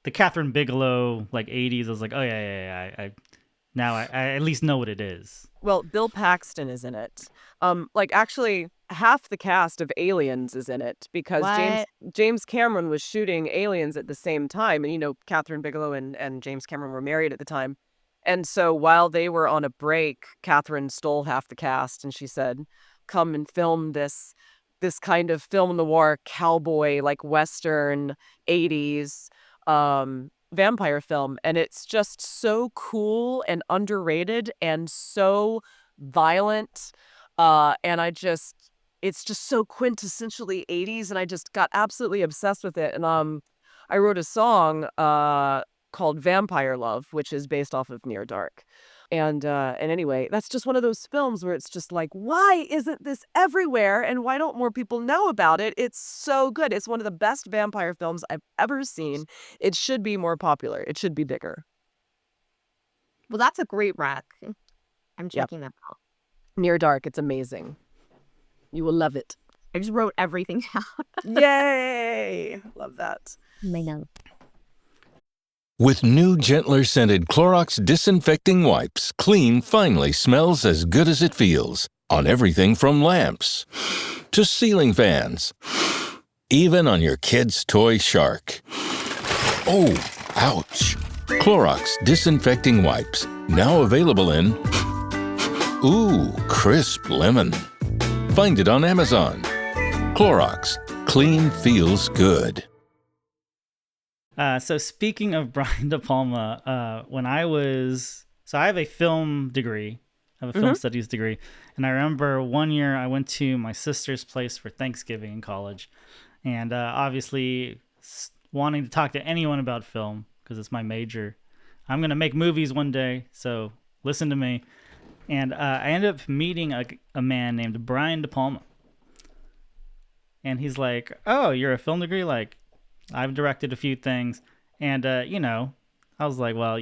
the Catherine Bigelow like 80s, I was like, oh yeah. I at least know what it is. Well, Bill Paxton is in it. Actually, half the cast of Aliens is in it because James Cameron was shooting Aliens at the same time, and Catherine Bigelow and James Cameron were married at the time, and so while they were on a break, Catherine stole half the cast, and she said, "Come and film this kind of film noir cowboy like Western '80s." Vampire film, and it's just so cool and underrated and so violent, and it's just so quintessentially '80s, and I just got absolutely obsessed with it. And I wrote a song called Vampire Love, which is based off of Near Dark. And anyway, that's just one of those films where it's just like, why isn't this everywhere? And why don't more people know about it? It's so good. It's one of the best vampire films I've ever seen. It should be more popular. It should be bigger. Well, that's a great rec. I'm checking that out. Near Dark. It's amazing. You will love it. I just wrote everything down. Yay! Love that. I know. With new, gentler scented Clorox disinfecting wipes, clean finally smells as good as it feels on everything from lamps to ceiling fans, even on your kid's toy shark. Oh, ouch. Clorox disinfecting wipes, now available in crisp lemon. Find it on Amazon. Clorox, clean feels good. So speaking of Brian De Palma, I have a film degree, I have a film studies degree, and I remember one year I went to my sister's place for Thanksgiving in college, and obviously wanting to talk to anyone about film because it's my major. I'm gonna make movies one day, so listen to me. And I ended up meeting a man named Brian De Palma, and he's like, "Oh, you're a film degree? Like, I've directed a few things." And, I was like, well,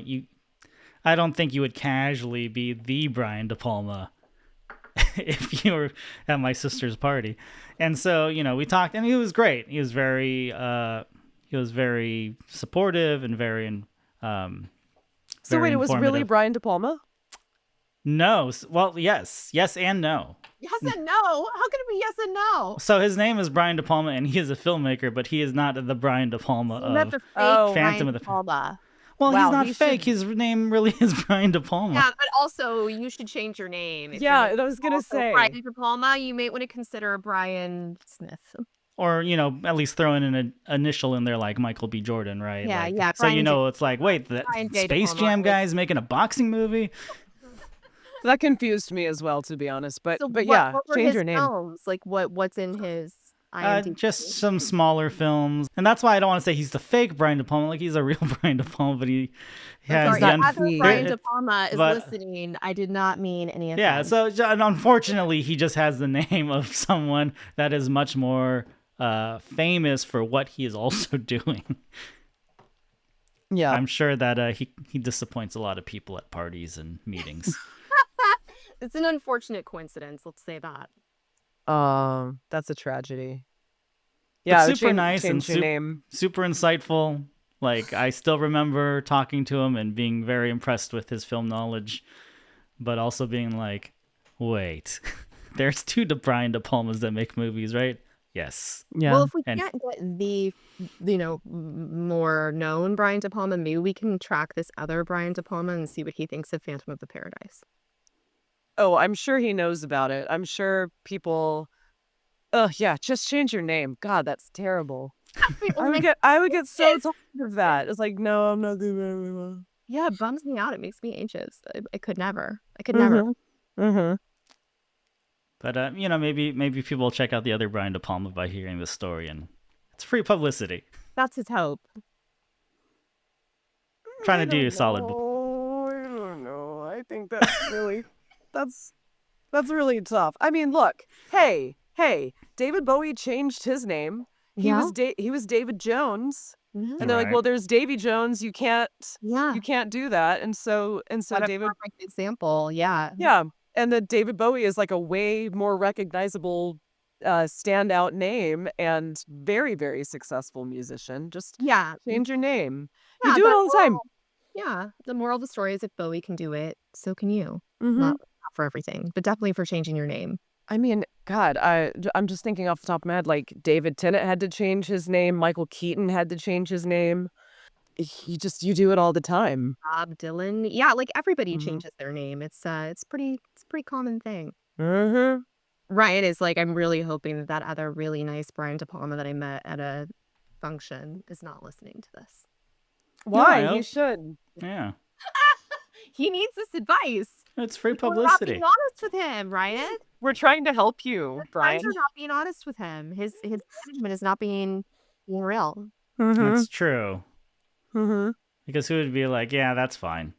I don't think you would casually be the Brian De Palma if you were at my sister's party. And so, we talked, and he was great. He was very supportive and very, so wait, it was really Brian De Palma? No. Well, yes and no. Yes and no? How can it be yes and no? So his name is Brian De Palma, and he is a filmmaker, but he is not the Brian De Palma of Phantom Brian of the Palma. Well, wow, he's not fake. His name really is Brian De Palma. Yeah, but also you should change your name. Yeah, I was gonna say Brian De Palma. You may want to consider Brian Smith. Or, at least throw in an initial in there like Michael B. Jordan, right? Yeah, yeah. So it's like, wait, the Space Jam guy is making a boxing movie? That confused me as well, to be honest. But what change your name. Films? Like what's in his IMDb? Just some smaller films, and that's why I don't want to say he's the fake Brian De Palma. Like, he's a real Brian De Palma, but he has Brian De Palma is listening. I did not mean any of that. Yeah, so unfortunately, he just has the name of someone that is much more famous for what he is also doing. Yeah, I'm sure that he disappoints a lot of people at parties and meetings. It's an unfortunate coincidence. Let's say that. That's a tragedy. Yeah, but super nice and super insightful. Like, I still remember talking to him and being very impressed with his film knowledge, but also being like, wait, there's two Brian De Palmas that make movies, right? Yes. Yeah. Well, if we can't get the, more known Brian De Palma, maybe we can track this other Brian De Palma and see what he thinks of Phantom of the Paradise. Oh, I'm sure he knows about it. I'm sure people... yeah, just change your name. God, that's terrible. I would get so tired of that. It's like, no, I'm not doing very well. Yeah, it bums me out. It makes me anxious. I could never. I could never. But maybe people will check out the other Brian De Palma by hearing this story, and it's free publicity. That's his hope. Trying to do you a solid. I don't know. I think that's really that's really tough. I mean, look, hey, David Bowie changed his name. He was David Jones. And they're like, well, there's Davy Jones. You can't do that. And so What a David, perfect example. Yeah. yeah. And then David Bowie is like a way more recognizable standout name and very, very successful musician. Just change your name. You do it all the time. Yeah. The moral of the story is if Bowie can do it, so can you. Not for everything, but definitely for changing your name. I mean, God, I'm just thinking off the top of my head, like David Tennant had to change his name. Michael Keaton had to change his name. You do it all the time. Bob Dylan. Yeah, like everybody changes their name. It's pretty common thing. Ryan is like, I'm really hoping that other really nice Brian De Palma that I met at a function is not listening to this. Why? No, You should. Yeah. He needs this advice. It's free We're not publicity. being honest with him, Ryan. We're trying to help you, Brian. Friends are not being honest with him. His management is not being real. That's true. Because who would be like, yeah, that's fine.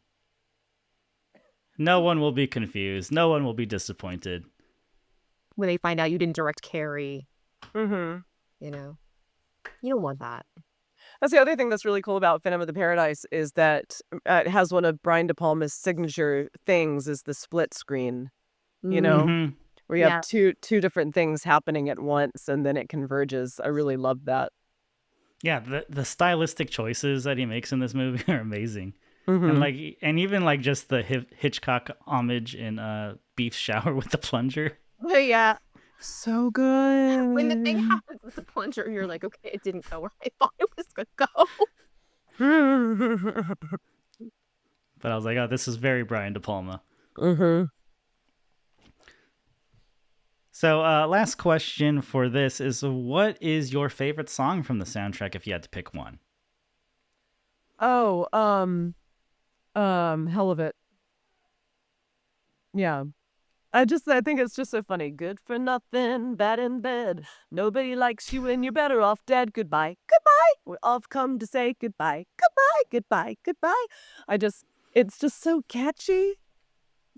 No one will be confused. No one will be disappointed. When they find out you didn't direct Carrie. Mm-hmm. You know. You don't want that. That's the other thing that's really cool about Phantom of the Paradise is that it has one of Brian De Palma's signature things is the split screen, you know, where you have two different things happening at once and then it converges. I really love that. Yeah, the stylistic choices that he makes in this movie are amazing. And even like just the Hitchcock homage in Beef's shower with the plunger. Oh, yeah. So good. When the thing happens with the plunger, you're like, okay, it didn't go where I thought it was going to go. But I was like, oh, this is very Brian De Palma. So last question for this is, what is your favorite song from the soundtrack if you had to pick one? Oh, Hell of It. Yeah. I think it's just so funny. Good for nothing, bad in bed. Nobody likes you and you're better off dead. Goodbye, goodbye. We're all come to say goodbye, goodbye, goodbye, goodbye. It's just so catchy.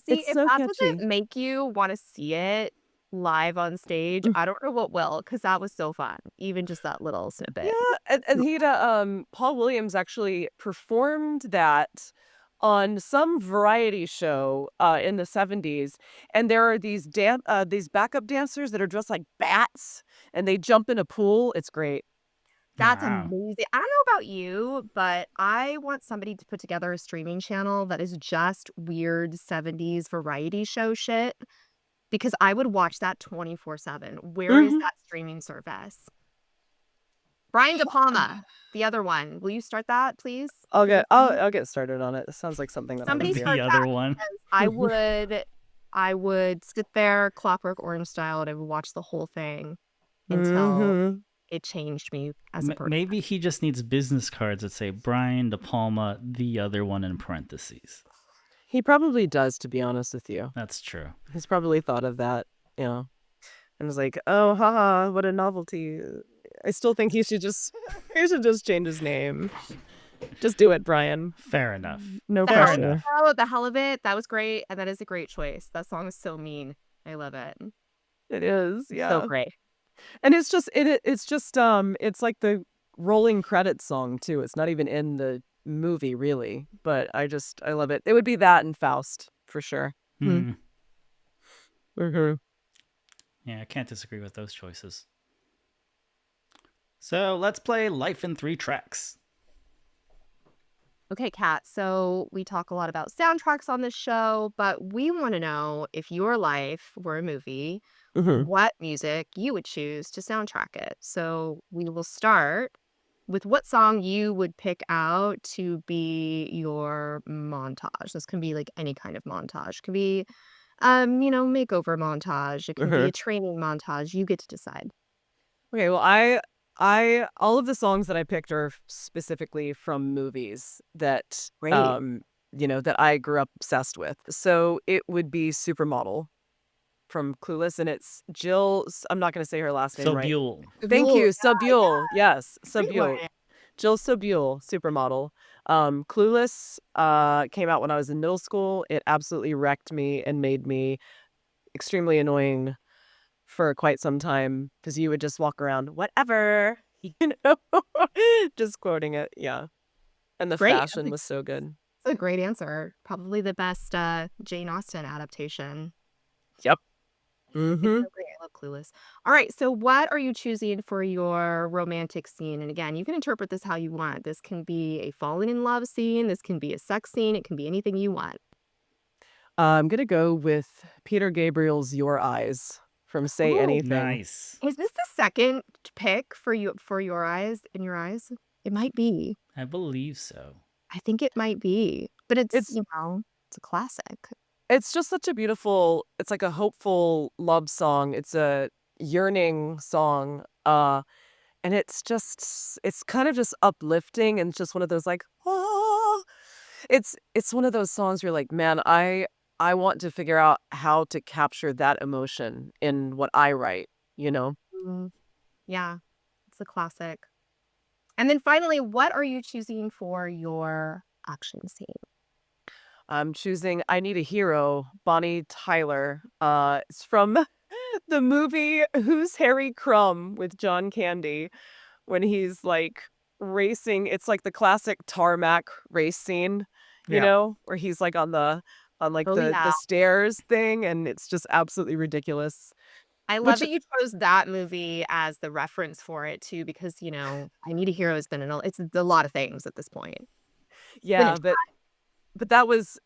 See, It's if so that catchy. doesn't make you want to see it live on stage, I don't know what will, because that was so fun. Even just that little snippet. Yeah, and Paul Williams actually performed that on some variety show in the 70s, and there are these backup dancers that are dressed like bats, and they jump in a pool. It's great. That's Wow. amazing. I don't know about you, but I want somebody to put together a streaming channel that is just weird 70s variety show shit, because I would watch that 24/7. Where is that streaming service? Brian De Palma, the other one. Will you start that, please? I'll get started on it. It sounds like something that Somebody I would do. start The other that, one. because I would sit there Clockwork Orange style and I would watch the whole thing until it changed me as a person. Maybe he just needs business cards that say Brian De Palma, the other one in parentheses. He probably does, to be honest with you. That's true. He's probably thought of that, and was like, oh, haha, what a novelty. I still think he should just change his name. Just do it, Brian. Fair enough. No The pressure. enough. The hell of it. That was great. And that is a great choice. That song is so mean. I love it. It is, yeah. So great. And it's it's like the rolling credits song too. It's not even in the movie really, but I love it. It would be that and Faust for sure. Yeah, I can't disagree with those choices. So let's play Life in 3 Tracks. Okay, Kat. So we talk a lot about soundtracks on this show, but we want to know, if your life were a movie, what music you would choose to soundtrack it. So we will start with what song you would pick out to be your montage. This can be like any kind of montage. It can be, makeover montage. It can be a training montage. You get to decide. Okay, well, All of the songs that I picked are specifically from movies that Great. that I grew up obsessed with. So it would be Supermodel from Clueless, and it's Jill. I'm not going to say her last name right. Sobule. Thank you, Yeah, Sobule. Yes, great one. Sobule. Jill Sobule, Supermodel. Clueless came out when I was in middle school. It absolutely wrecked me and made me extremely annoying for quite some time because you would just walk around, whatever, know, just quoting it. Yeah. And the Great. fashion was so good. That's a great answer. Probably the best Jane Austen adaptation. Yep. It's so great. I love Clueless. All right. So, what are you choosing for your romantic scene? And again, you can interpret this how you want. This can be a falling in love scene. This can be a sex scene. It can be anything you want. I'm going to go with Peter Gabriel's Your Eyes from Say Ooh, Anything. Nice. Is this the second pick for you for Your Eyes in Your Eyes? It might be. I believe so. I think it might be. But it's It's it's a classic. it's just such a beautiful, it's like a hopeful love song. It's a yearning song. And it's kind of just uplifting and just one of those like, oh, it's one of those songs where you're like, man, I want to figure out how to capture that emotion in what I write, you know? Mm, yeah, it's a classic. And then finally, what are you choosing for your action scene? I'm choosing I Need a Hero, Bonnie Tyler. It's from the movie Who's Harry Crumb with John Candy when he's like racing. It's like the classic tarmac race scene, Yeah. where he's like on like Oh, the yeah. stairs thing, and it's just absolutely ridiculous. I love Which that you chose that movie as the reference for it too, because I Need a Hero has been it's a lot of things at this point. yeah, but that was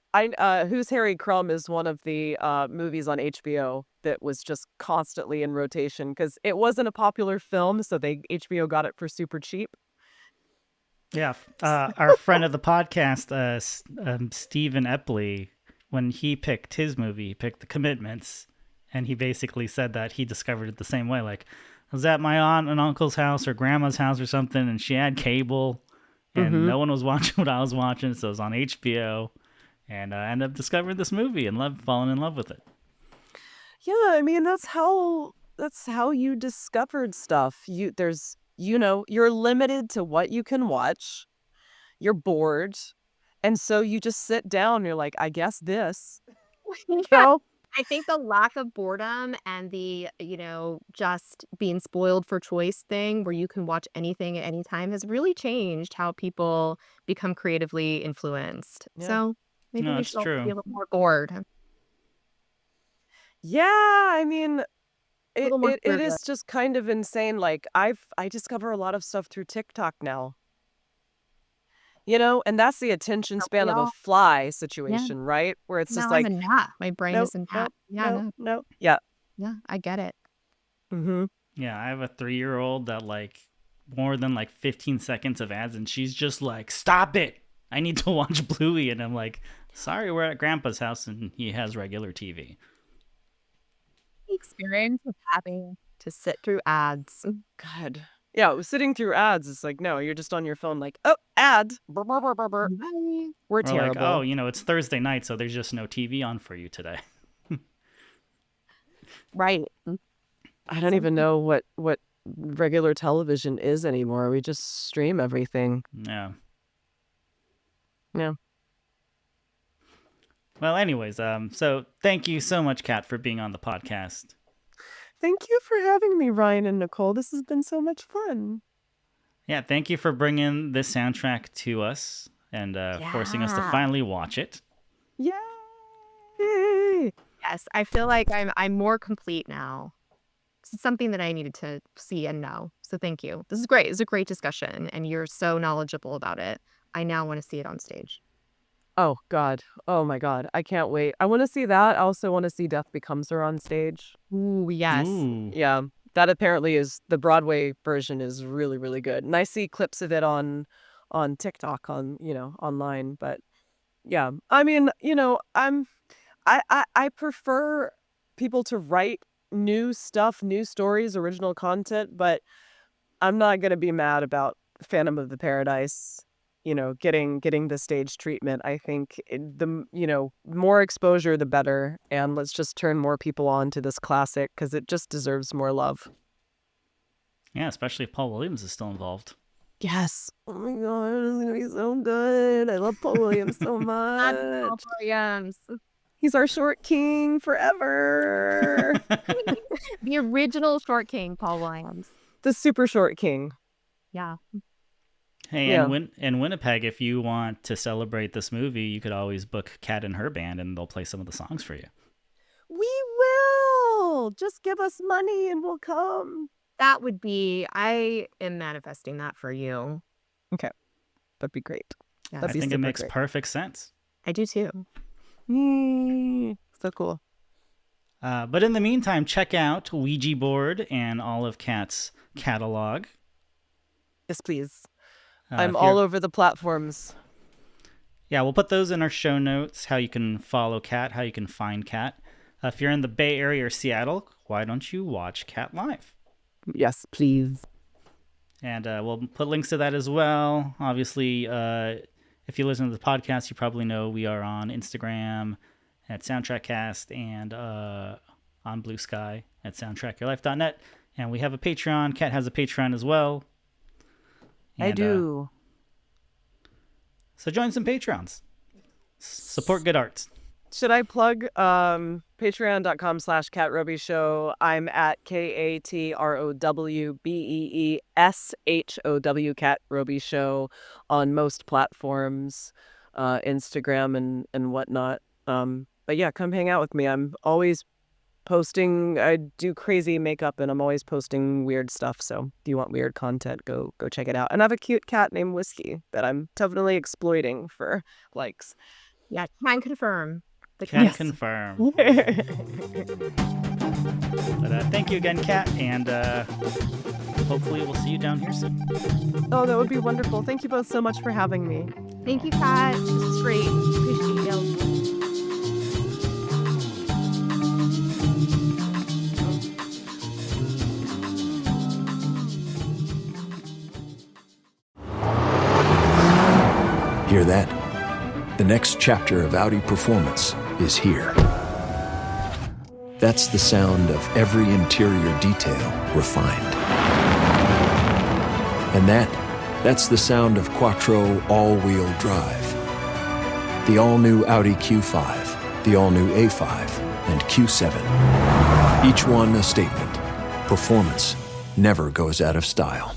Who's Harry Crumb is one of the movies on HBO that was just constantly in rotation because it wasn't a popular film, so HBO got it for super cheap. Yeah. Our friend of the podcast, Stephen Epley, when he picked his movie, he picked The Commitments. And he basically said that he discovered it the same way. Like, I was at my aunt and uncle's house or grandma's house or something, and she had cable, and no one was watching what I was watching, so it was on HBO. And I ended up discovering this movie and falling in love with it. Yeah, I mean that's how you discovered stuff. You're limited to what you can watch. You're bored, and so you just sit down. And you're like, I guess this. Yeah. I think the lack of boredom and the, just being spoiled for choice thing where you can watch anything at any time has really changed how people become creatively influenced. Yeah. So maybe No, we it's should all be true. a little more bored. Yeah, I mean, A little more it curious. is just kind of insane. Like I discover a lot of stuff through TikTok now. And that's the attention Don't span we of a all? fly Yeah. situation, right? Where it's just Now I'm like, a gnat. My brain no, is in no, gnat. Yeah, no, no. no. Yeah. Yeah, I get it. Mm-hmm. Yeah, I have a 3-year-old that more than 15 seconds of ads, and she's just like, stop it. I need to watch Bluey. And I'm like, sorry, we're at Grandpa's house and he has regular TV. The experience of having to sit through ads. God. Yeah, sitting through ads is like, no, you're just on your phone like, oh, ad. Brr, brr, brr, brr, brr. Bye. We're Or terrible. oh, it's Thursday night, so there's just no TV on for you today. Right. I don't even know what regular television is anymore. We just stream everything. Yeah. Yeah. Well, anyways, so thank you so much, Kat, for being on the podcast. Thank you for having me, Ryan and Nicole. This has been so much fun. Yeah, thank you for bringing this soundtrack to us and forcing us to finally watch it. Yay! Yes, I feel like I'm more complete now. It's something that I needed to see and know. So thank you. This is great. It's a great discussion, and you're so knowledgeable about it. I now want to see it on stage. Oh, God. Oh, my God. I can't wait. I want to see that. I also want to see Death Becomes Her on stage. Ooh, yes. Ooh. Yeah. That apparently is the Broadway version is really, really good. And I see clips of it on TikTok online. But yeah, I mean, I prefer people to write new stuff, new stories, original content, but I'm not gonna be mad about Phantom of the Paradise, getting the stage treatment. I think more exposure the better, and let's just turn more people on to this classic because it just deserves more love. Yeah, especially if Paul Williams is still involved. Yes. Oh my god, it's gonna be so good. I love Paul Williams so much. Paul Williams. He's our short king forever. The original short king, Paul Williams. The super short king. Yeah. Hey, Yeah. and in Winnipeg, if you want to celebrate this movie, you could always book Kat and her band, and they'll play some of the songs for you. We will. Just give us money and we'll come. I am manifesting that for you. Okay. That'd be great. Yeah. I think it makes great. perfect sense. I do too. So cool. But in the meantime, check out Ouija Board and all of Kat's catalog. Yes, please. Uh, I'm if all you're- over the platforms. Yeah, we'll put those in our show notes, how you can follow Kat, how you can find Kat. If you're in the Bay Area or Seattle, why don't you watch Kat live? Yes, please. And we'll put links to that as well. Obviously, if you listen to the podcast, you probably know we are on Instagram at SoundtrackCast and on Blue Sky at soundtrackyourlife.net. And we have a Patreon. Kat has a Patreon as well. I do. So join some Patreons. Support good arts. Should I plug patreon.com/CatRobiShow? I'm at KATROWBEESHOW Cat Roby Show on most platforms, Instagram and whatnot. But yeah, come hang out with me. I'm always posting. I do crazy makeup and I'm always posting weird stuff. So if you want weird content, go check it out. And I have a cute cat named Whiskey that I'm definitely exploiting for likes. Yeah, can confirm. Can confirm. But thank you again, Kat, and hopefully we'll see you down here soon. Oh, that would be wonderful. Thank you both so much for having me. Thank you, Kat. This is great. Appreciate you. Hear that? The next chapter of Audi performance is here. That's the sound of every interior detail refined. And that's the sound of Quattro all-wheel drive. The all-new Audi Q5, the all-new A5, and Q7. Each one a statement. Performance never goes out of style.